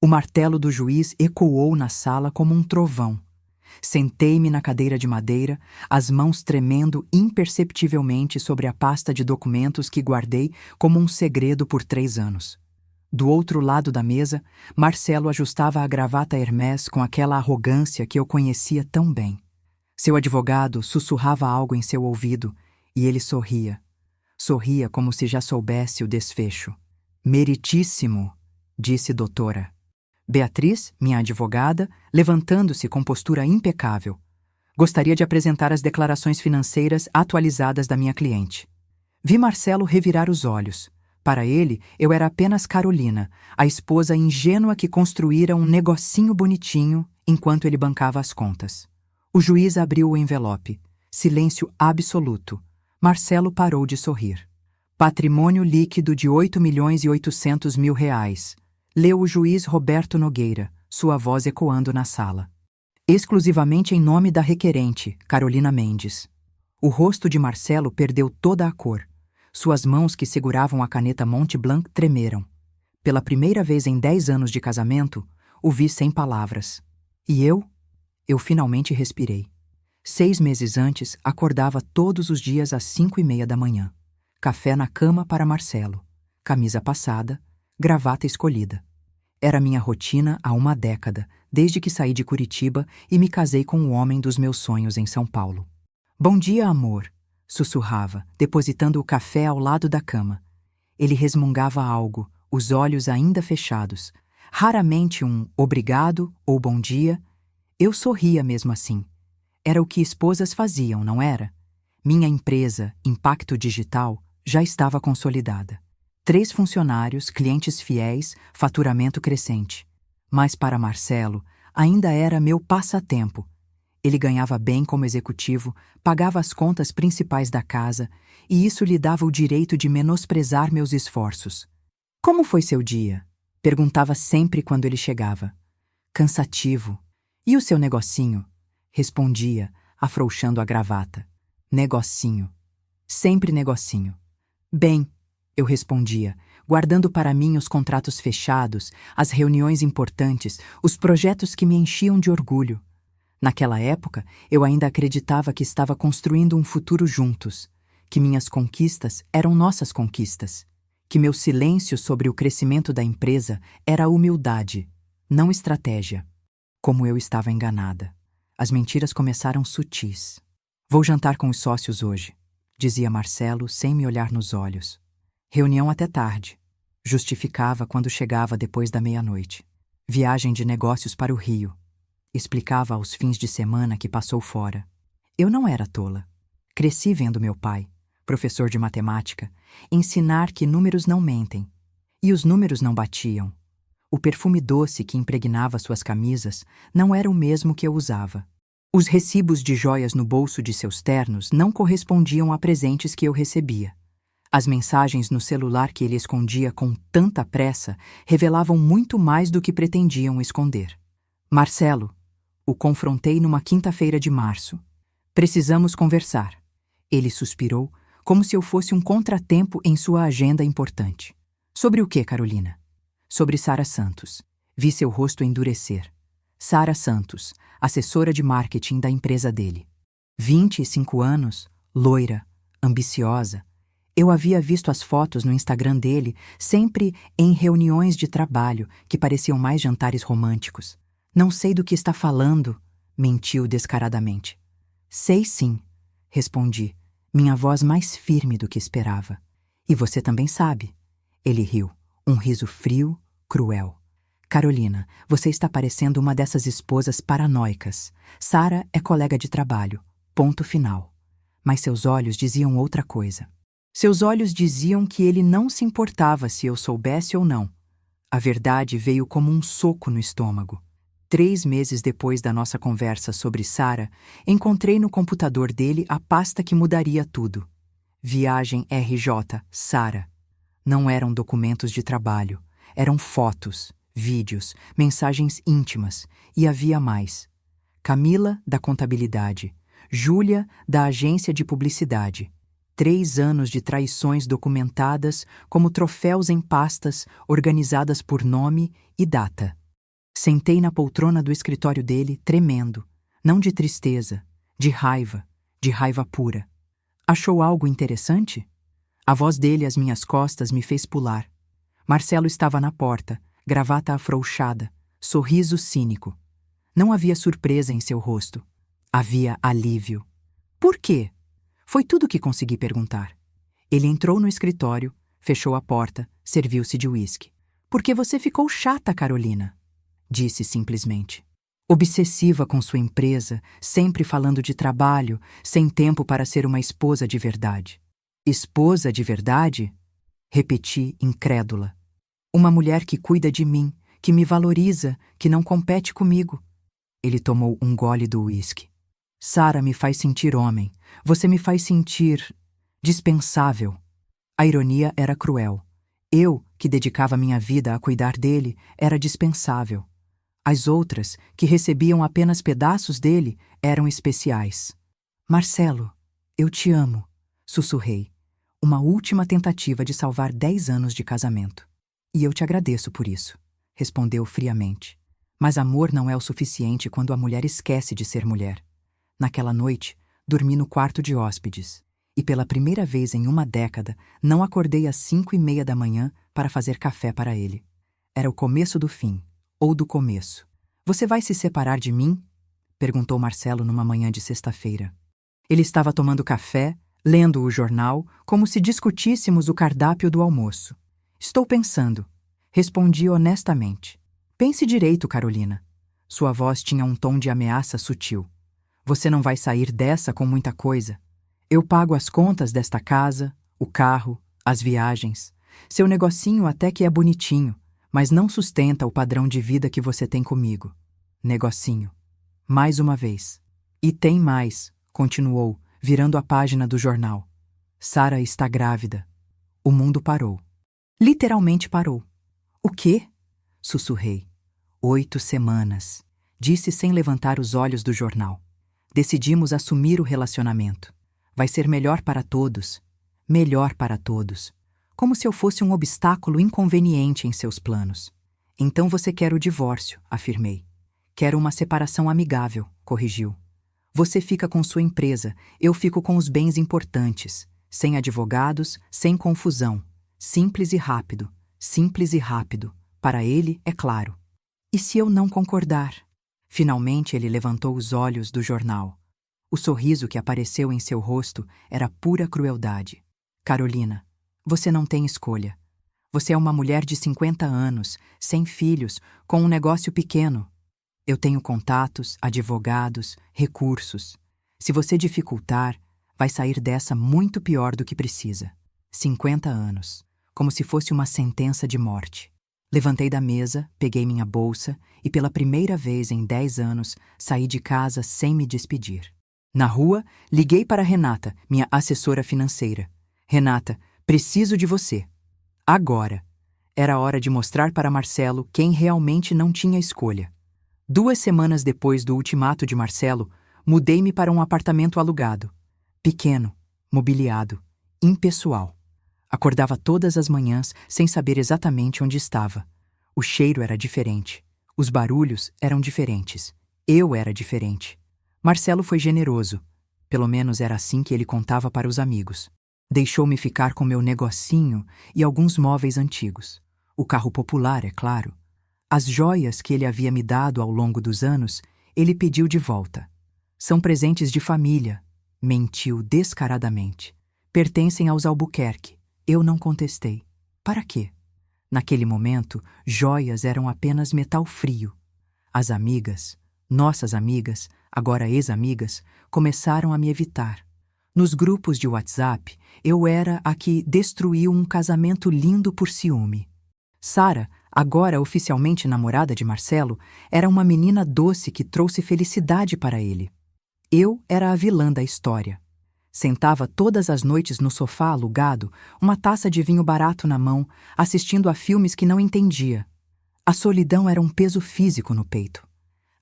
O martelo do juiz ecoou na sala como um trovão. Sentei-me na cadeira de madeira, as mãos tremendo imperceptivelmente sobre a pasta de documentos que guardei como um segredo por 3 anos. Do outro lado da mesa, Marcelo ajustava a gravata Hermès com aquela arrogância que eu conhecia tão bem. Seu advogado sussurrava algo em seu ouvido e ele sorria. Sorria como se já soubesse o desfecho. Meritíssimo, disse doutora. Beatriz, minha advogada, levantando-se com postura impecável. Gostaria de apresentar as declarações financeiras atualizadas da minha cliente. Vi Marcelo revirar os olhos. Para ele, eu era apenas Carolina, a esposa ingênua que construíra um negocinho bonitinho enquanto ele bancava as contas. O juiz abriu o envelope. Silêncio absoluto. Marcelo parou de sorrir. Patrimônio líquido de R$ 8.800.000. Leu o juiz Roberto Nogueira, sua voz ecoando na sala. Exclusivamente em nome da requerente, Carolina Mendes. O rosto de Marcelo perdeu toda a cor. Suas mãos que seguravam a caneta Montblanc tremeram. Pela primeira vez em 10 anos de casamento, o vi sem palavras. E eu? Eu finalmente respirei. 6 meses antes, acordava todos os dias às 5:30 da manhã. Café na cama para Marcelo. Camisa passada, gravata escolhida. Era minha rotina há uma década, desde que saí de Curitiba e me casei com o homem dos meus sonhos em São Paulo. Bom dia, amor, sussurrava, depositando o café ao lado da cama. Ele resmungava algo, os olhos ainda fechados. Raramente um obrigado ou bom dia. Eu sorria mesmo assim. Era o que esposas faziam, não era? Minha empresa, Impacto Digital, já estava consolidada. 3 funcionários, clientes fiéis, faturamento crescente. Mas para Marcelo, ainda era meu passatempo. Ele ganhava bem como executivo, pagava as contas principais da casa, e isso lhe dava o direito de menosprezar meus esforços. Como foi seu dia? Perguntava sempre quando ele chegava. Cansativo. E o seu negocinho? Respondia, afrouxando a gravata. Negocinho. Sempre negocinho. Bem, eu respondia, guardando para mim os contratos fechados, as reuniões importantes, os projetos que me enchiam de orgulho. Naquela época, eu ainda acreditava que estava construindo um futuro juntos, que minhas conquistas eram nossas conquistas, que meu silêncio sobre o crescimento da empresa era humildade, não estratégia. Como eu estava enganada. As mentiras começaram sutis. Vou jantar com os sócios hoje, dizia Marcelo sem me olhar nos olhos. Reunião até tarde. Justificava quando chegava depois da meia-noite. Viagem de negócios para o Rio. Explicava aos fins de semana que passou fora. Eu não era tola. Cresci vendo meu pai, professor de matemática, ensinar que números não mentem. E os números não batiam. O perfume doce que impregnava suas camisas não era o mesmo que eu usava. Os recibos de joias no bolso de seus ternos não correspondiam a presentes que eu recebia. As mensagens no celular que ele escondia com tanta pressa revelavam muito mais do que pretendiam esconder. Marcelo, o confrontei numa quinta-feira de março. Precisamos conversar. Ele suspirou, como se eu fosse um contratempo em sua agenda importante. Sobre o que, Carolina? Sobre Sara Santos. Vi seu rosto endurecer. Sara Santos, assessora de marketing da empresa dele. 25 anos, loira, ambiciosa. Eu havia visto as fotos no Instagram dele, sempre em reuniões de trabalho, que pareciam mais jantares românticos. Não sei do que está falando, mentiu descaradamente. Sei sim, respondi, minha voz mais firme do que esperava. E você também sabe. Ele riu, um riso frio, cruel. Carolina, você está parecendo uma dessas esposas paranoicas. Sara é colega de trabalho. Ponto final. Mas seus olhos diziam outra coisa. Seus olhos diziam que ele não se importava se eu soubesse ou não. A verdade veio como um soco no estômago. 3 meses depois da nossa conversa sobre Sara, encontrei no computador dele a pasta que mudaria tudo. Viagem RJ, Sara. Não eram documentos de trabalho, eram fotos, vídeos, mensagens íntimas, e havia mais. Camila, da contabilidade. Júlia, da agência de publicidade. 3 anos de traições documentadas como troféus em pastas organizadas por nome e data. Sentei na poltrona do escritório dele, tremendo, não de tristeza, de raiva pura. Achou algo interessante? A voz dele às minhas costas me fez pular. Marcelo estava na porta, gravata afrouxada, sorriso cínico. Não havia surpresa em seu rosto. Havia alívio. Por quê? Foi tudo que consegui perguntar. Ele entrou no escritório, fechou a porta, serviu-se de uísque. Porque você ficou chata, Carolina, disse simplesmente. Obsessiva com sua empresa, sempre falando de trabalho, sem tempo para ser uma esposa de verdade. Esposa de verdade? Repeti, incrédula. Uma mulher que cuida de mim, que me valoriza, que não compete comigo. Ele tomou um gole do uísque. Sara me faz sentir homem. Você me faz sentir dispensável. A ironia era cruel. Eu, que dedicava minha vida a cuidar dele, era dispensável. As outras, que recebiam apenas pedaços dele, eram especiais. Marcelo, eu te amo, sussurrei. Uma última tentativa de salvar 10 anos de casamento. E eu te agradeço por isso, respondeu friamente. Mas amor não é o suficiente quando a mulher esquece de ser mulher. Naquela noite, dormi no quarto de hóspedes. E pela primeira vez em uma década, não acordei às 5:30 da manhã para fazer café para ele. Era o começo do fim, ou do começo. Você vai se separar de mim? Perguntou Marcelo numa manhã de sexta-feira. Ele estava tomando café, lendo o jornal, como se discutíssemos o cardápio do almoço. Estou pensando, respondi honestamente. Pense direito, Carolina. Sua voz tinha um tom de ameaça sutil. Você não vai sair dessa com muita coisa. Eu pago as contas desta casa, o carro, as viagens. Seu negocinho até que é bonitinho, mas não sustenta o padrão de vida que você tem comigo. Negocinho. Mais uma vez. E tem mais, continuou, virando a página do jornal. Sara está grávida. O mundo parou. Literalmente parou. O quê? Sussurrei. 8 semanas, disse sem levantar os olhos do jornal. Decidimos assumir o relacionamento. Vai ser melhor para todos. Melhor para todos. Como se eu fosse um obstáculo inconveniente em seus planos. Então você quer o divórcio, afirmei. Quero uma separação amigável, corrigiu. Você fica com sua empresa, eu fico com os bens importantes. Sem advogados, sem confusão. Simples e rápido. Simples e rápido. Para ele, é claro. E se eu não concordar? Finalmente ele levantou os olhos do jornal. O sorriso que apareceu em seu rosto era pura crueldade. Carolina, você não tem escolha. Você é uma mulher de 50 anos, sem filhos, com um negócio pequeno. Eu tenho contatos, advogados, recursos. Se você dificultar, vai sair dessa muito pior do que precisa. 50 anos, como se fosse uma sentença de morte. Levantei da mesa, peguei minha bolsa e pela primeira vez em 10 anos saí de casa sem me despedir. Na rua, liguei para Renata, minha assessora financeira. Renata, preciso de você. Agora. Era hora de mostrar para Marcelo quem realmente não tinha escolha. 2 semanas depois do ultimato de Marcelo, mudei-me para um apartamento alugado. Pequeno, mobiliado, impessoal. Acordava todas as manhãs sem saber exatamente onde estava. O cheiro era diferente. Os barulhos eram diferentes. Eu era diferente. Marcelo foi generoso. Pelo menos era assim que ele contava para os amigos. Deixou-me ficar com meu negocinho e alguns móveis antigos. O carro popular, é claro. As joias que ele havia me dado ao longo dos anos, ele pediu de volta. São presentes de família, mentiu descaradamente. Pertencem aos Albuquerque. Eu não contestei. Para quê? Naquele momento, joias eram apenas metal frio. As amigas, nossas amigas, agora ex-amigas, começaram a me evitar. Nos grupos de WhatsApp, eu era a que destruiu um casamento lindo por ciúme. Sara, agora oficialmente namorada de Marcelo, era uma menina doce que trouxe felicidade para ele. Eu era a vilã da história. Sentava todas as noites no sofá alugado, uma taça de vinho barato na mão, assistindo a filmes que não entendia. A solidão era um peso físico no peito.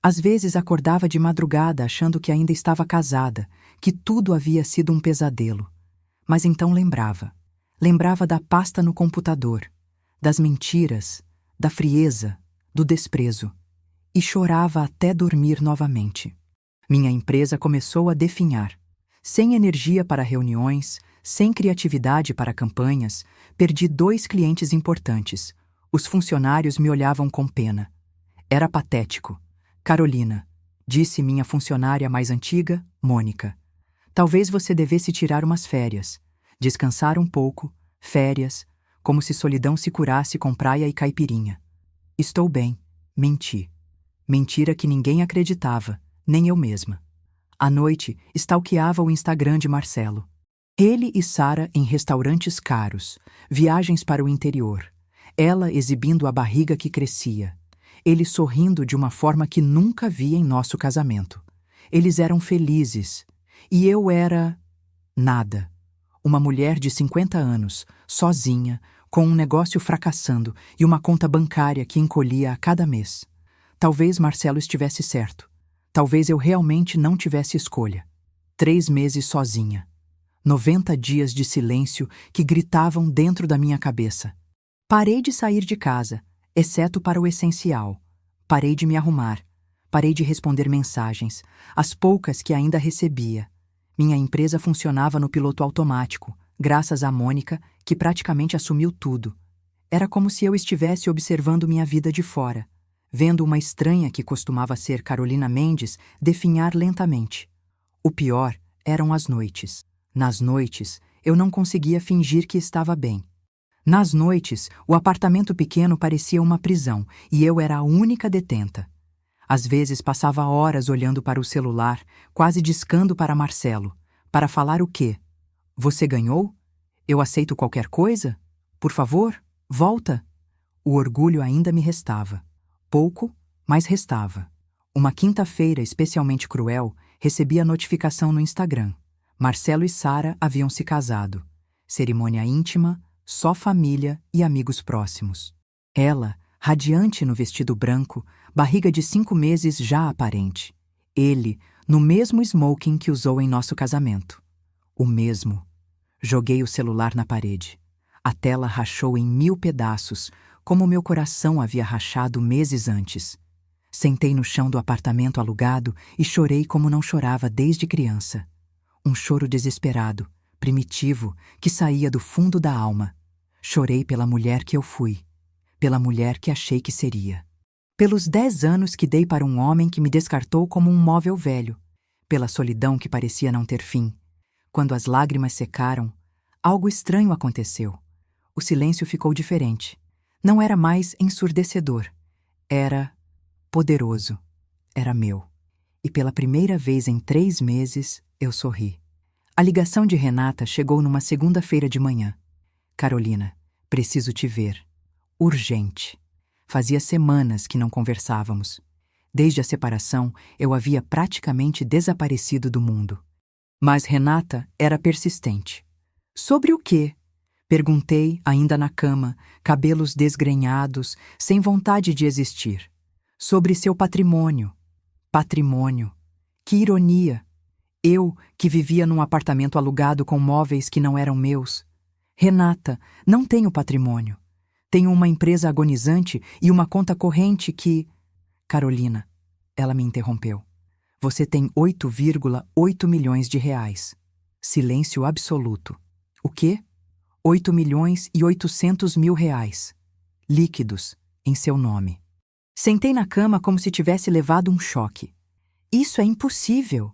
Às vezes acordava de madrugada achando que ainda estava casada, que tudo havia sido um pesadelo. Mas então lembrava. Lembrava da pasta no computador, das mentiras, da frieza, do desprezo. e chorava até dormir novamente. Minha empresa começou a definhar. Sem energia para reuniões, sem criatividade para campanhas, perdi 2 clientes importantes. Os funcionários me olhavam com pena. Era patético. Carolina, disse minha funcionária mais antiga, Mônica. Talvez você devesse tirar umas férias. Descansar um pouco, férias, como se solidão se curasse com praia e caipirinha. Estou bem, menti. Mentira que ninguém acreditava, nem eu mesma. À noite, stalkeava o Instagram de Marcelo. Ele e Sara em restaurantes caros, viagens para o interior. Ela exibindo a barriga que crescia. Ele sorrindo de uma forma que nunca vi em nosso casamento. Eles eram felizes. E eu era... nada. Uma mulher de 50 anos, sozinha, com um negócio fracassando e uma conta bancária que encolhia a cada mês. Talvez Marcelo estivesse certo. Talvez eu realmente não tivesse escolha. 3 meses sozinha. 90 dias de silêncio que gritavam dentro da minha cabeça. Parei de sair de casa, exceto para o essencial. Parei de me arrumar. Parei de responder mensagens, as poucas que ainda recebia. Minha empresa funcionava no piloto automático, graças à Mônica, que praticamente assumiu tudo. Era como se eu estivesse observando minha vida de fora, vendo uma estranha que costumava ser Carolina Mendes definhar lentamente. O pior eram as noites. Nas noites, eu não conseguia fingir que estava bem. Nas noites, o apartamento pequeno parecia uma prisão e eu era a única detenta. Às vezes passava horas olhando para o celular, quase discando para Marcelo. Para falar o quê? Você ganhou? Eu aceito qualquer coisa? Por favor, volta. O orgulho ainda me restava. Pouco, mas restava. Uma quinta-feira especialmente cruel, recebi a notificação no Instagram. Marcelo e Sara haviam se casado. Cerimônia íntima, só família e amigos próximos. Ela, radiante no vestido branco, barriga de 5 meses já aparente. Ele, no mesmo smoking que usou em nosso casamento. O mesmo. Joguei o celular na parede. A tela rachou em 1000 pedaços, como meu coração havia rachado meses antes. Sentei no chão do apartamento alugado e chorei como não chorava desde criança. Um choro desesperado, primitivo, que saía do fundo da alma. Chorei pela mulher que eu fui, pela mulher que achei que seria. Pelos 10 anos que dei para um homem que me descartou como um móvel velho, pela solidão que parecia não ter fim. Quando as lágrimas secaram, algo estranho aconteceu. O silêncio ficou diferente. Não era mais ensurdecedor. Era poderoso. Era meu. E pela primeira vez em 3 meses, eu sorri. A ligação de Renata chegou numa segunda-feira de manhã. Carolina, preciso te ver. Urgente. Fazia semanas que não conversávamos. Desde a separação, eu havia praticamente desaparecido do mundo. Mas Renata era persistente. Sobre o quê? Perguntei, ainda na cama, cabelos desgrenhados, sem vontade de existir. Sobre seu patrimônio. Patrimônio. Que ironia! Eu, que vivia num apartamento alugado com móveis que não eram meus. Renata, não tenho patrimônio. Tenho uma empresa agonizante e uma conta corrente que... Carolina, ela me interrompeu. Você tem 8,8 milhões de reais. Silêncio absoluto. O quê? 8 milhões e 800 mil reais. Líquidos, em seu nome. Sentei na cama como se tivesse levado um choque. Isso é impossível.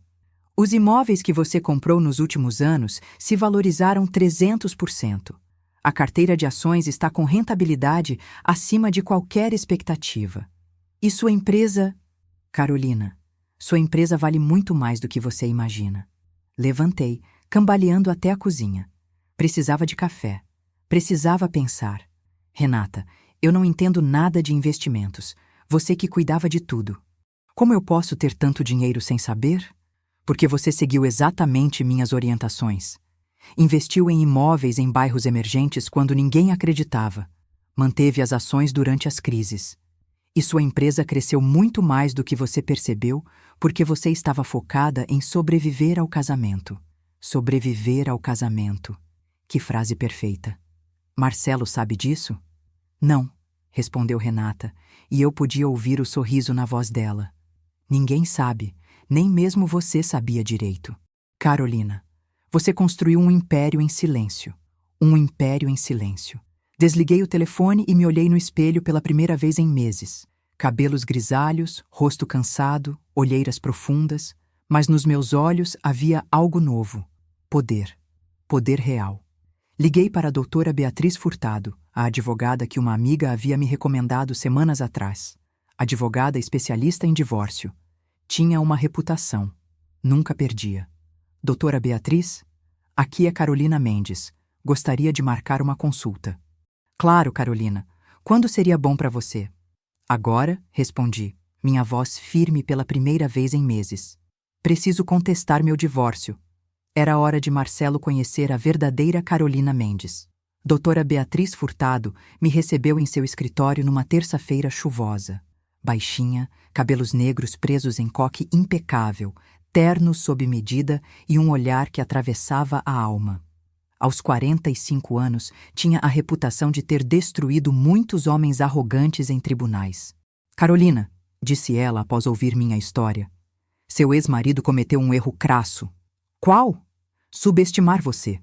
Os imóveis que você comprou nos últimos anos se valorizaram 300%. A carteira de ações está com rentabilidade acima de qualquer expectativa. E sua empresa... Carolina, sua empresa vale muito mais do que você imagina. Levantei, cambaleando até a cozinha. Precisava de café. Precisava pensar. Renata, eu não entendo nada de investimentos. Você que cuidava de tudo. Como eu posso ter tanto dinheiro sem saber? Porque você seguiu exatamente minhas orientações. Investiu em imóveis em bairros emergentes quando ninguém acreditava. Manteve as ações durante as crises. E sua empresa cresceu muito mais do que você percebeu porque você estava focada em sobreviver ao casamento. Sobreviver ao casamento. Que frase perfeita. Marcelo sabe disso? Não. respondeu Renata, e eu podia ouvir o sorriso na voz dela. Ninguém sabe, nem mesmo você sabia direito. Carolina, você construiu um império em silêncio. Um império em silêncio. Desliguei o telefone e me olhei no espelho pela primeira vez em meses. Cabelos grisalhos, rosto cansado, olheiras profundas, mas nos meus olhos havia algo novo. Poder. Poder real. Liguei para a doutora Beatriz Furtado, a advogada que uma amiga havia me recomendado semanas atrás. Advogada especialista em divórcio. Tinha uma reputação. Nunca perdia. Doutora Beatriz? Aqui é Carolina Mendes. Gostaria de marcar uma consulta. Claro, Carolina. Quando seria bom para você? Agora, respondi, minha voz firme pela primeira vez em meses. Preciso contestar meu divórcio. Era hora de Marcelo conhecer a verdadeira Carolina Mendes. Doutora Beatriz Furtado me recebeu em seu escritório numa terça-feira chuvosa. Baixinha, cabelos negros presos em coque impecável, terno sob medida e um olhar que atravessava a alma. Aos 45 anos, tinha a reputação de ter destruído muitos homens arrogantes em tribunais. Carolina, disse ela após ouvir minha história, seu ex-marido cometeu um erro crasso. Qual? Subestimar você.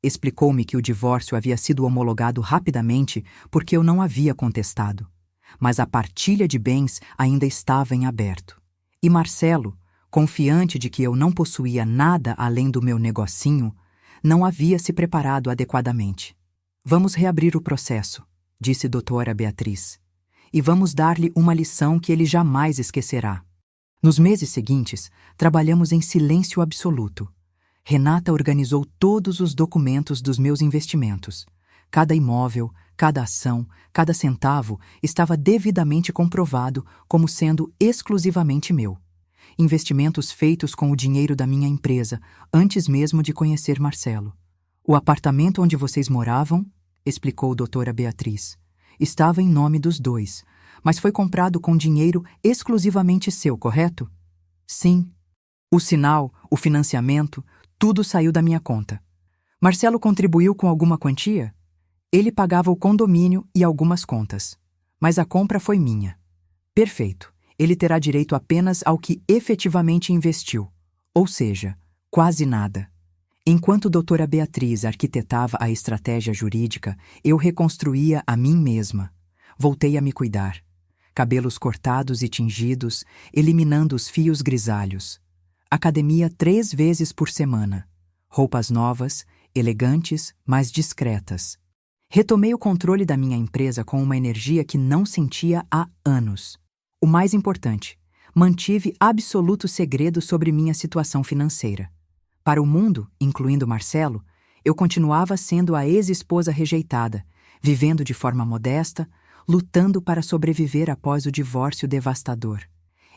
Explicou-me que o divórcio havia sido homologado rapidamente porque eu não havia contestado. Mas a partilha de bens ainda estava em aberto. E Marcelo, confiante de que eu não possuía nada além do meu negocinho, não havia se preparado adequadamente. Vamos reabrir o processo, disse doutora Beatriz, e vamos dar-lhe uma lição que ele jamais esquecerá. Nos meses seguintes, trabalhamos em silêncio absoluto. Renata organizou todos os documentos dos meus investimentos. Cada imóvel, cada ação, cada centavo estava devidamente comprovado como sendo exclusivamente meu. Investimentos feitos com o dinheiro da minha empresa, antes mesmo de conhecer Marcelo. O apartamento onde vocês moravam, explicou doutora Beatriz, estava em nome dos dois, mas foi comprado com dinheiro exclusivamente seu, correto? Sim. O sinal, o financiamento, tudo saiu da minha conta. Marcelo contribuiu com alguma quantia? Ele pagava o condomínio e algumas contas, mas a compra foi minha. Perfeito. Ele terá direito apenas ao que efetivamente investiu, ou seja, quase nada. Enquanto doutora Beatriz arquitetava a estratégia jurídica, eu reconstruía a mim mesma. Voltei a me cuidar. Cabelos cortados e tingidos, eliminando os fios grisalhos. Academia 3 vezes por semana. Roupas novas, elegantes, mas discretas. Retomei o controle da minha empresa com uma energia que não sentia há anos. O mais importante, mantive absoluto segredo sobre minha situação financeira. Para o mundo, incluindo Marcelo, eu continuava sendo a ex-esposa rejeitada, vivendo de forma modesta, lutando para sobreviver após o divórcio devastador.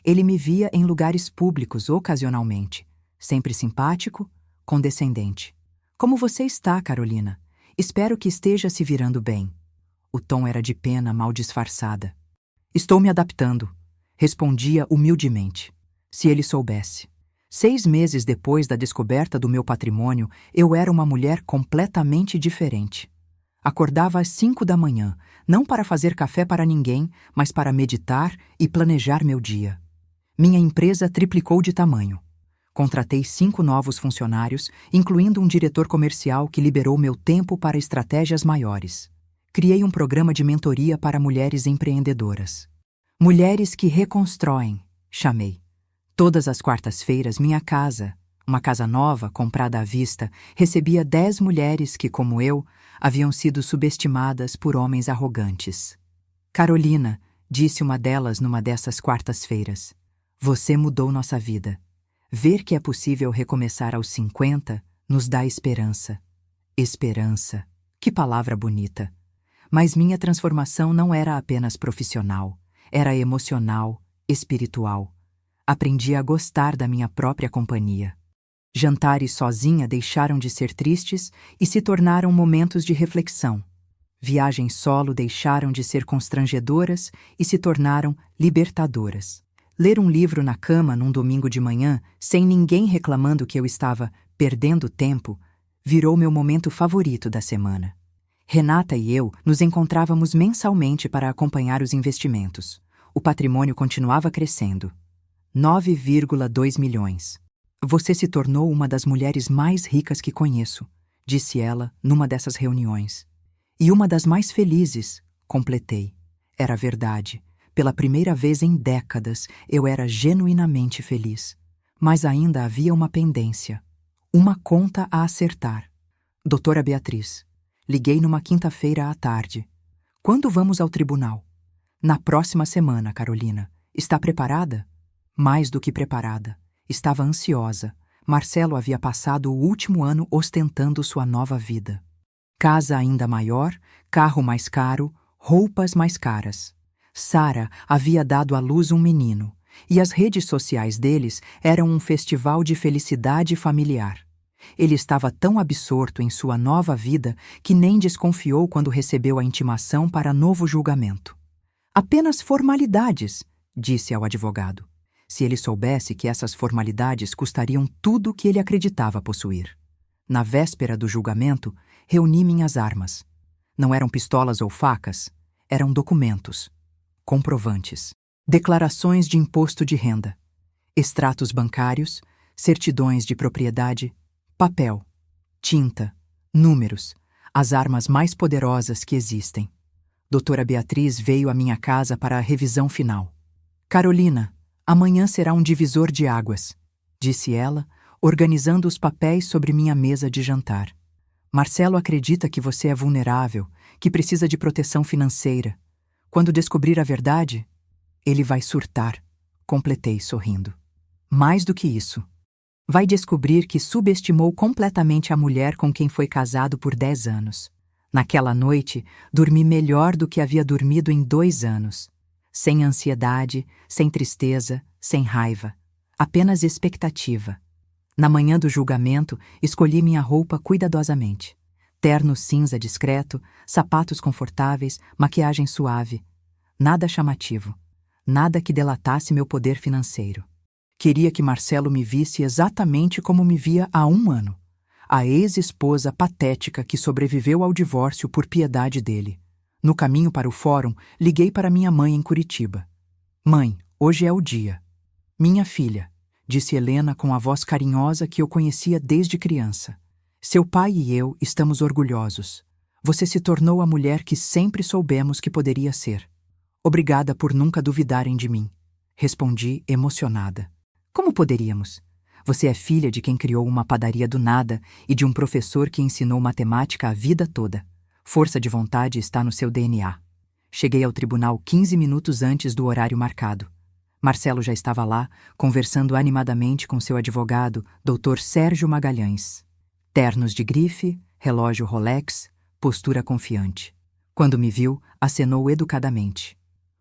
Ele me via em lugares públicos ocasionalmente, sempre simpático, condescendente. Como você está, Carolina? Espero que esteja se virando bem. O tom era de pena mal disfarçada. Estou me adaptando, respondia humildemente. Se ele soubesse. 6 meses depois da descoberta do meu patrimônio, eu era uma mulher completamente diferente. Acordava às 5 da manhã, não para fazer café para ninguém, mas para meditar e planejar meu dia. Minha empresa triplicou de tamanho. Contratei 5 novos funcionários, incluindo um diretor comercial que liberou meu tempo para estratégias maiores. Criei um programa de mentoria para mulheres empreendedoras. Mulheres que reconstroem, chamei. Todas as quartas-feiras, minha casa, uma casa nova, comprada à vista, recebia 10 mulheres que, como eu, haviam sido subestimadas por homens arrogantes. Carolina, disse uma delas numa dessas quartas-feiras, você mudou nossa vida. Ver que é possível recomeçar aos 50 nos dá esperança. Esperança. Que palavra bonita. Mas minha transformação não era apenas profissional. Era emocional, espiritual. Aprendi a gostar da minha própria companhia. Jantares sozinha deixaram de ser tristes e se tornaram momentos de reflexão. Viagens solo deixaram de ser constrangedoras e se tornaram libertadoras. Ler um livro na cama num domingo de manhã, sem ninguém reclamando que eu estava perdendo tempo, virou meu momento favorito da semana. Renata e eu nos encontrávamos mensalmente para acompanhar os investimentos. O patrimônio continuava crescendo. 9,2 milhões. Você se tornou uma das mulheres mais ricas que conheço, disse ela numa dessas reuniões. E uma das mais felizes, completei. Era verdade. Pela primeira vez em décadas, eu era genuinamente feliz. Mas ainda havia uma pendência. Uma conta a acertar. Doutora Beatriz, liguei numa quinta-feira à tarde. Quando vamos ao tribunal? Na próxima semana, Carolina. Está preparada? Mais do que preparada. Estava ansiosa. Marcelo havia passado o último ano ostentando sua nova vida. Casa ainda maior, carro mais caro, roupas mais caras. Sara havia dado à luz um menino, e as redes sociais deles eram um festival de felicidade familiar. Ele estava tão absorto em sua nova vida que nem desconfiou quando recebeu a intimação para novo julgamento. Apenas formalidades, disse ao advogado. Se ele soubesse que essas formalidades custariam tudo o que ele acreditava possuir. Na véspera do julgamento, reuni minhas armas. Não eram pistolas ou facas, eram documentos, comprovantes, declarações de imposto de renda, extratos bancários, certidões de propriedade, papel, tinta, números, as armas mais poderosas que existem. Doutora Beatriz veio à minha casa para a revisão final. Carolina, amanhã será um divisor de águas, disse ela, organizando os papéis sobre minha mesa de jantar. Marcelo acredita que você é vulnerável, que precisa de proteção financeira. Quando descobrir a verdade, ele vai surtar, completei sorrindo. Mais do que isso, vai descobrir que subestimou completamente a mulher com quem foi casado por 10 anos. Naquela noite, dormi melhor do que havia dormido em 2 anos. Sem ansiedade, sem tristeza, sem raiva. Apenas expectativa. Na manhã do julgamento, escolhi minha roupa cuidadosamente. Terno cinza discreto, sapatos confortáveis, maquiagem suave. Nada chamativo. Nada que delatasse meu poder financeiro. Queria que Marcelo me visse exatamente como me via há 1 ano. A ex-esposa patética que sobreviveu ao divórcio por piedade dele. No caminho para o fórum, liguei para minha mãe em Curitiba. Mãe, hoje é o dia. Minha filha, disse Helena com a voz carinhosa que eu conhecia desde criança. Seu pai e eu estamos orgulhosos. Você se tornou a mulher que sempre soubemos que poderia ser. Obrigada por nunca duvidarem de mim. Respondi emocionada. Como poderíamos? Você é filha de quem criou uma padaria do nada e de um professor que ensinou matemática a vida toda. Força de vontade está no seu DNA. Cheguei ao tribunal 15 minutos antes do horário marcado. Marcelo já estava lá, conversando animadamente com seu advogado, Dr. Sérgio Magalhães. Ternos de grife, relógio Rolex, postura confiante. Quando me viu, acenou educadamente.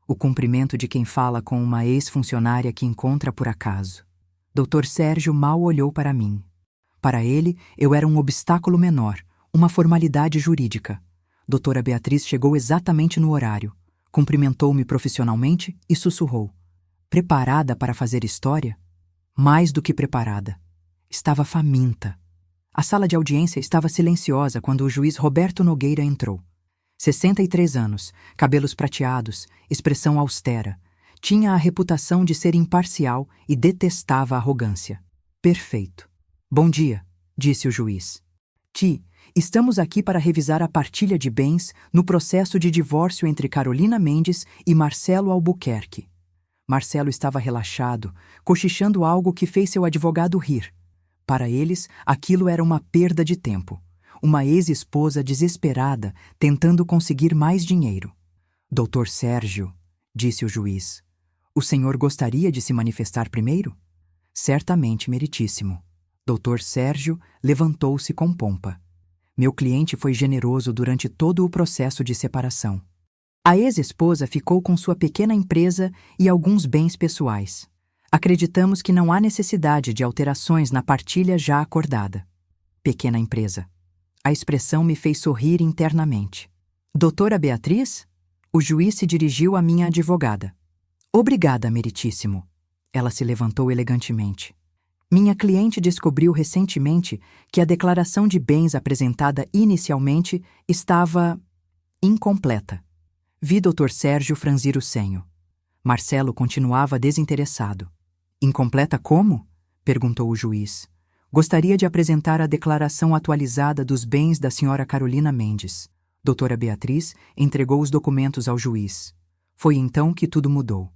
O cumprimento de quem fala com uma ex-funcionária que encontra por acaso. Dr. Sérgio mal olhou para mim. Para ele, eu era um obstáculo menor, uma formalidade jurídica. Doutora Beatriz chegou exatamente no horário, cumprimentou-me profissionalmente e sussurrou. Preparada para fazer história? Mais do que preparada. Estava faminta. A sala de audiência estava silenciosa quando o juiz Roberto Nogueira entrou. 63 anos, cabelos prateados, expressão austera. Tinha a reputação de ser imparcial e detestava a arrogância. Perfeito. Bom dia, disse o juiz. Ti, estamos aqui para revisar a partilha de bens no processo de divórcio entre Carolina Mendes e Marcelo Albuquerque. Marcelo estava relaxado, cochichando algo que fez seu advogado rir. Para eles, aquilo era uma perda de tempo. Uma ex-esposa desesperada tentando conseguir mais dinheiro. Doutor Sérgio, disse o juiz, o senhor gostaria de se manifestar primeiro? Certamente, meritíssimo. Doutor Sérgio levantou-se com pompa. Meu cliente foi generoso durante todo o processo de separação. A ex-esposa ficou com sua pequena empresa e alguns bens pessoais. Acreditamos que não há necessidade de alterações na partilha já acordada. Pequena empresa. A expressão me fez sorrir internamente. Doutora Beatriz? O juiz se dirigiu à minha advogada. Obrigada, meritíssimo. Ela se levantou elegantemente. Minha cliente descobriu recentemente que a declaração de bens apresentada inicialmente estava incompleta. Vi Dr. Sérgio franzir o senho. Marcelo continuava desinteressado. Incompleta como? Perguntou o juiz. Gostaria de apresentar a declaração atualizada dos bens da senhora Carolina Mendes. Doutora Beatriz entregou os documentos ao juiz. Foi então que tudo mudou.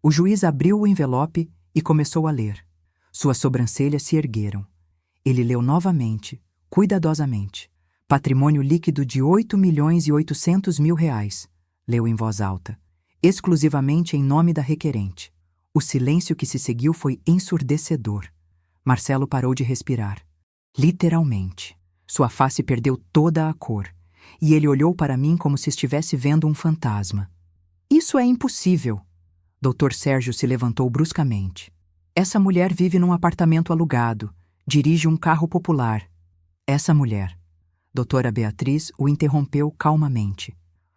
O juiz abriu o envelope e começou a ler. Suas sobrancelhas se ergueram. Ele leu novamente, cuidadosamente. Patrimônio líquido de R$ 8.800.000. Leu em voz alta, exclusivamente em nome da requerente. O silêncio que se seguiu foi ensurdecedor. Marcelo parou de respirar. Literalmente. Sua face perdeu toda a cor, e ele olhou para mim como se estivesse vendo um fantasma. Isso é impossível. Dr. Sérgio se levantou bruscamente. Essa mulher vive num apartamento alugado, dirige um carro popular. Essa mulher. Doutora Beatriz o interrompeu calmamente.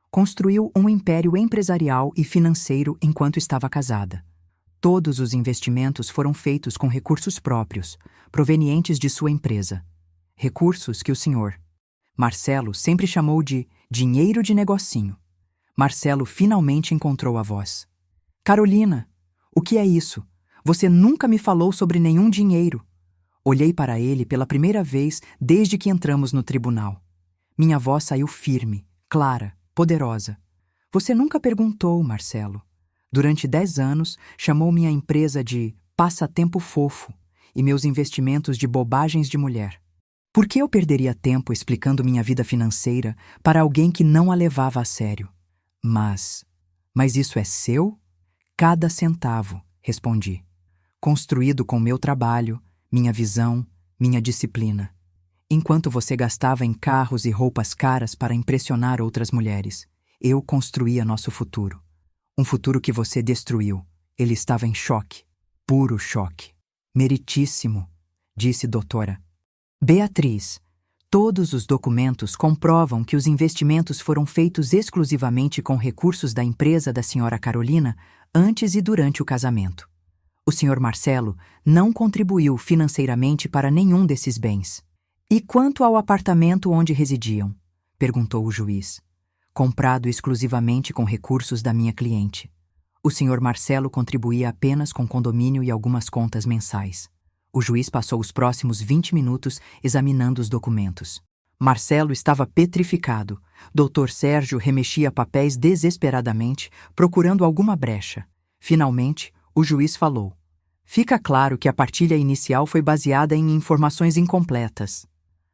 Construiu um império empresarial e financeiro enquanto estava casada. Todos os investimentos foram feitos com recursos próprios, provenientes de sua empresa. Recursos que o senhor Marcelo sempre chamou de dinheiro de negocinho. Marcelo finalmente encontrou a voz. Carolina, o que é isso? Você nunca me falou sobre nenhum dinheiro. Olhei para ele pela primeira vez desde que entramos no tribunal. Minha voz saiu firme, clara, poderosa. Você nunca perguntou, Marcelo. Durante 10 anos, chamou minha empresa de passatempo fofo e meus investimentos de bobagens de mulher. Por que eu perderia tempo explicando minha vida financeira para alguém que não a levava a sério? Mas isso é seu? Cada centavo, respondi. Construído com meu trabalho, minha visão, minha disciplina. Enquanto você gastava em carros e roupas caras para impressionar outras mulheres, eu construía nosso futuro. Um futuro que você destruiu. Ele estava em choque. Puro choque. Meritíssimo, disse doutora Beatriz. Todos os documentos comprovam que os investimentos foram feitos exclusivamente com recursos da empresa da senhora Carolina antes e durante o casamento. O senhor Marcelo não contribuiu financeiramente para nenhum desses bens. E quanto ao apartamento onde residiam? Perguntou o juiz. Comprado exclusivamente com recursos da minha cliente. O senhor Marcelo contribuía apenas com condomínio e algumas contas mensais. O juiz passou os próximos 20 minutos examinando os documentos. Marcelo estava petrificado. Dr. Sérgio remexia papéis desesperadamente, procurando alguma brecha. Finalmente, o juiz falou. Fica claro que a partilha inicial foi baseada em informações incompletas.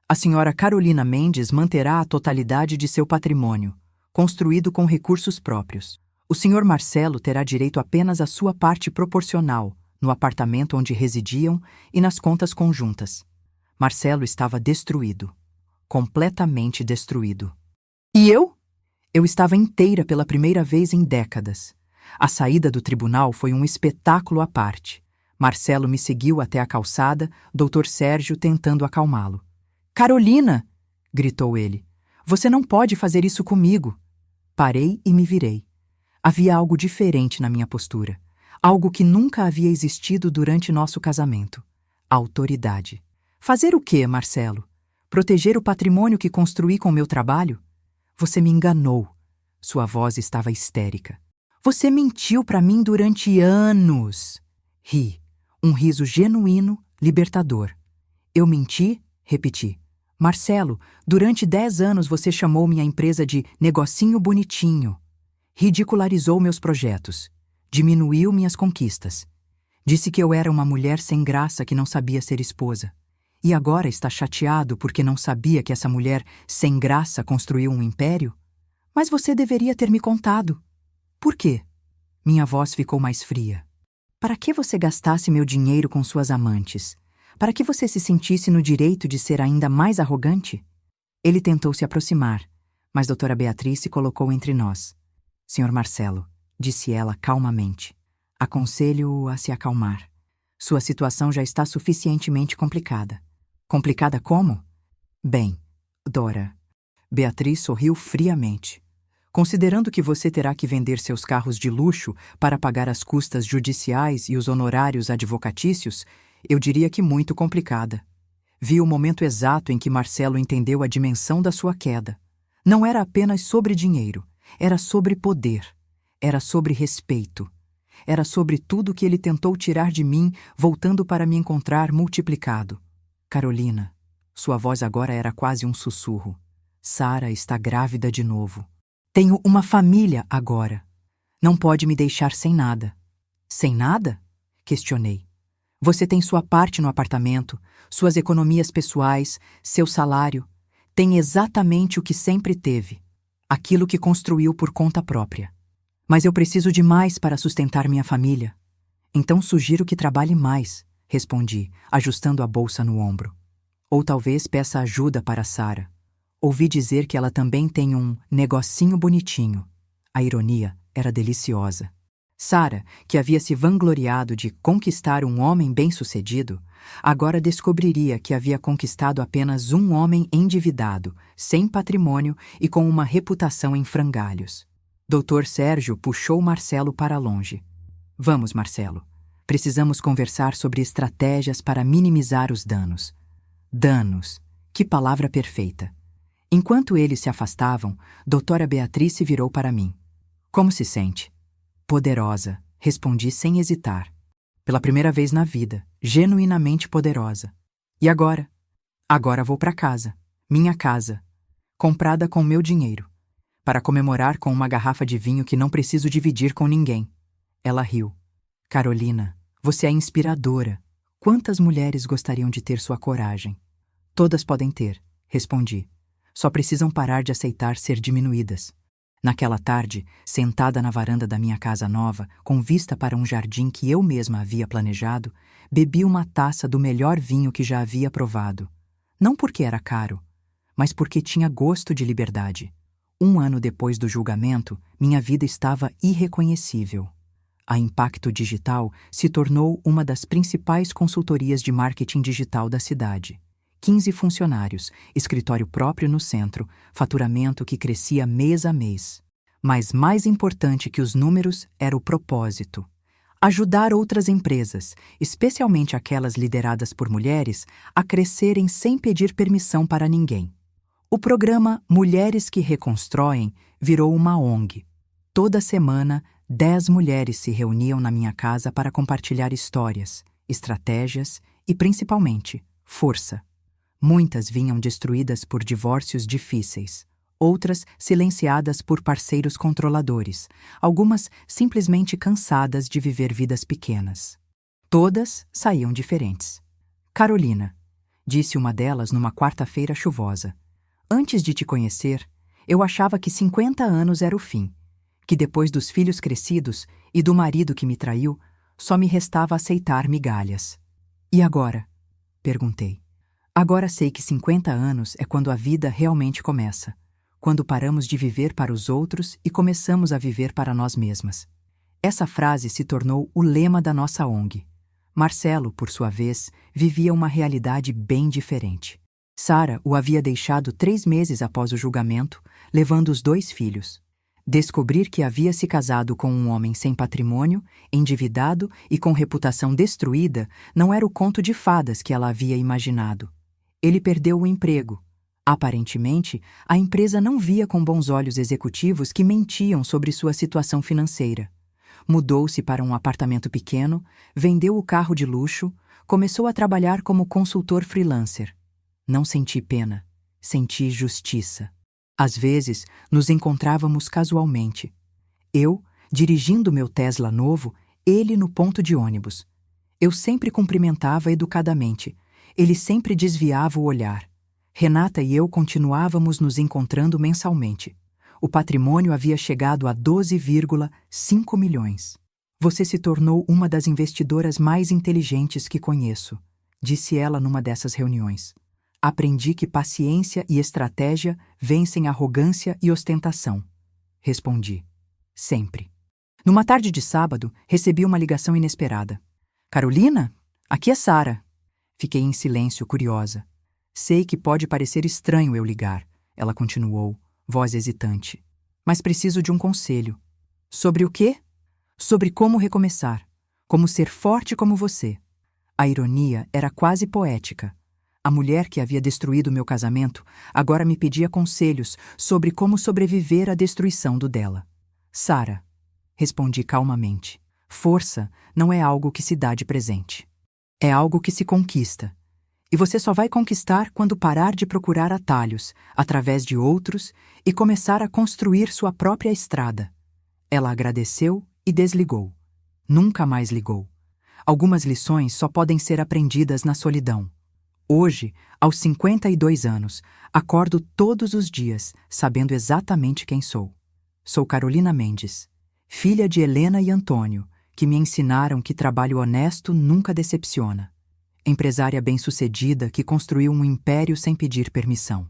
A senhora Carolina Mendes manterá a totalidade de seu patrimônio, construído com recursos próprios. O senhor Marcelo terá direito apenas à sua parte proporcional, no apartamento onde residiam e nas contas conjuntas. Marcelo estava destruído. Completamente destruído. E eu? Eu estava inteira pela primeira vez em décadas. A saída do tribunal foi um espetáculo à parte. Marcelo me seguiu até a calçada, Dr. Sérgio tentando acalmá-lo. Carolina! Gritou ele. Você não pode fazer isso comigo. Parei e me virei. Havia algo diferente na minha postura. Algo que nunca havia existido durante nosso casamento. Autoridade. Fazer o quê, Marcelo? Proteger o patrimônio que construí com meu trabalho? Você me enganou. Sua voz estava histérica. Você mentiu para mim durante anos. Ri. Um riso genuíno, libertador. Eu menti? Repeti. Marcelo, durante 10 anos você chamou minha empresa de negocinho bonitinho. Ridicularizou meus projetos. Diminuiu minhas conquistas. Disse que eu era uma mulher sem graça que não sabia ser esposa. E agora está chateado porque não sabia que essa mulher sem graça construiu um império? Mas você deveria ter me contado. Por quê? Minha voz ficou mais fria. Para que você gastasse meu dinheiro com suas amantes? Para que você se sentisse no direito de ser ainda mais arrogante? Ele tentou se aproximar, mas doutora Beatriz se colocou entre nós. Senhor Marcelo, disse ela calmamente, aconselho-o a se acalmar. Sua situação já está suficientemente complicada. Complicada como? Bem, Dora. Beatriz sorriu friamente. Considerando que você terá que vender seus carros de luxo para pagar as custas judiciais e os honorários advocatícios, Eu diria que muito complicada. Vi o momento exato em que Marcelo entendeu a dimensão da sua queda. Não era apenas sobre dinheiro, era sobre poder, era sobre respeito. Era sobre tudo que ele tentou tirar de mim, voltando para me encontrar multiplicado. Carolina, sua voz agora era quase um sussurro. Sara está grávida de novo. Tenho uma família agora. Não pode me deixar sem nada. Sem nada? Questionei. Você tem sua parte no apartamento, suas economias pessoais, seu salário. Tem exatamente o que sempre teve. Aquilo que construiu por conta própria. Mas eu preciso de mais para sustentar minha família. Então sugiro que trabalhe mais, respondi, ajustando a bolsa no ombro. Ou talvez peça ajuda para Sara. Ouvi dizer que ela também tem um negocinho bonitinho. A ironia era deliciosa. Sara, que havia se vangloriado de conquistar um homem bem-sucedido, agora descobriria que havia conquistado apenas um homem endividado, sem patrimônio e com uma reputação em frangalhos. Dr. Sérgio puxou Marcelo para longe. Vamos, Marcelo. Precisamos conversar sobre estratégias para minimizar os danos. Danos. Que palavra perfeita. Enquanto eles se afastavam, doutora Beatriz se virou para mim. Como se sente? Poderosa, respondi sem hesitar. Pela primeira vez na vida, genuinamente poderosa. E agora? Agora vou para casa. Minha casa. Comprada com meu dinheiro. Para comemorar com uma garrafa de vinho que não preciso dividir com ninguém. Ela riu. Carolina, você é inspiradora. Quantas mulheres gostariam de ter sua coragem? Todas podem ter, respondi. Só precisam parar de aceitar ser diminuídas. Naquela tarde, sentada na varanda da minha casa nova, com vista para um jardim que eu mesma havia planejado, bebi uma taça do melhor vinho que já havia provado. Não porque era caro, mas porque tinha gosto de liberdade. 1 ano depois do julgamento, minha vida estava irreconhecível. A Impacto Digital se tornou uma das principais consultorias de marketing digital da cidade. 15 funcionários, escritório próprio no centro, faturamento que crescia mês a mês. Mas mais importante que os números era o propósito. Ajudar outras empresas, especialmente aquelas lideradas por mulheres, a crescerem sem pedir permissão para ninguém. O programa Mulheres que Reconstroem virou uma ONG. Toda semana, 10 mulheres se reuniam na minha casa para compartilhar histórias, estratégias e, principalmente, força. Muitas vinham destruídas por divórcios difíceis, outras silenciadas por parceiros controladores, algumas simplesmente cansadas de viver vidas pequenas. Todas saíam diferentes. Carolina, disse uma delas numa quarta-feira chuvosa. Antes de te conhecer, eu achava que 50 anos era o fim, que depois dos filhos crescidos e do marido que me traiu, só me restava aceitar migalhas. E agora? Perguntei. Agora sei que 50 anos é quando a vida realmente começa, quando paramos de viver para os outros e começamos a viver para nós mesmas. Essa frase se tornou o lema da nossa ONG. Marcelo, por sua vez, vivia uma realidade bem diferente. Sara o havia deixado 3 meses após o julgamento, levando os 2 filhos. Descobrir que havia se casado com um homem sem patrimônio, endividado e com reputação destruída não era o conto de fadas que ela havia imaginado. Ele perdeu o emprego. Aparentemente, a empresa não via com bons olhos executivos que mentiam sobre sua situação financeira. Mudou-se para um apartamento pequeno, vendeu o carro de luxo, começou a trabalhar como consultor freelancer. Não senti pena, senti justiça. Às vezes, nos encontrávamos casualmente. Eu, dirigindo meu Tesla novo, ele no ponto de ônibus. Eu sempre cumprimentava educadamente. Ele sempre desviava o olhar. Renata e eu continuávamos nos encontrando mensalmente. O patrimônio havia chegado a 12,5 milhões. Você se tornou uma das investidoras mais inteligentes que conheço, disse ela numa dessas reuniões. Aprendi que paciência e estratégia vencem arrogância e ostentação. Respondi. Sempre. Numa tarde de sábado, recebi uma ligação inesperada. Carolina? Aqui é Sara. Fiquei em silêncio, curiosa. Sei que pode parecer estranho eu ligar, ela continuou, voz hesitante. Mas preciso de um conselho. Sobre o quê? Sobre como recomeçar. Como ser forte como você. A ironia era quase poética. A mulher que havia destruído meu casamento agora me pedia conselhos sobre como sobreviver à destruição do dela. Sara, respondi calmamente, força não é algo que se dá de presente. É algo que se conquista. E você só vai conquistar quando parar de procurar atalhos, através de outros, e começar a construir sua própria estrada. Ela agradeceu e desligou. Nunca mais ligou. Algumas lições só podem ser aprendidas na solidão. Hoje, aos 52 anos, acordo todos os dias sabendo exatamente quem sou. Sou Carolina Mendes, filha de Helena e Antônio, que me ensinaram que trabalho honesto nunca decepciona. Empresária bem-sucedida que construiu um império sem pedir permissão.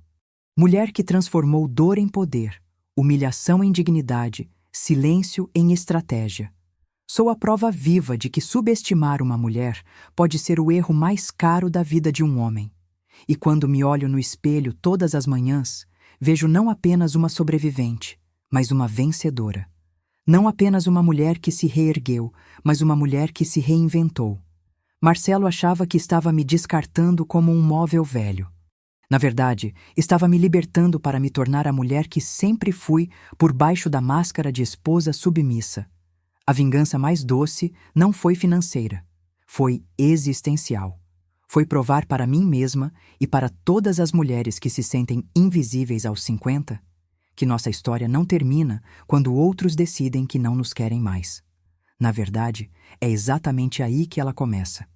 Mulher que transformou dor em poder, humilhação em dignidade, silêncio em estratégia. Sou a prova viva de que subestimar uma mulher pode ser o erro mais caro da vida de um homem. E quando me olho no espelho todas as manhãs, vejo não apenas uma sobrevivente, mas uma vencedora. Não apenas uma mulher que se reergueu, mas uma mulher que se reinventou. Marcelo achava que estava me descartando como um móvel velho. Na verdade, estava me libertando para me tornar a mulher que sempre fui por baixo da máscara de esposa submissa. A vingança mais doce não foi financeira, foi existencial. Foi provar para mim mesma e para todas as mulheres que se sentem invisíveis aos 50 que nossa história não termina quando outros decidem que não nos querem mais. Na verdade, é exatamente aí que ela começa.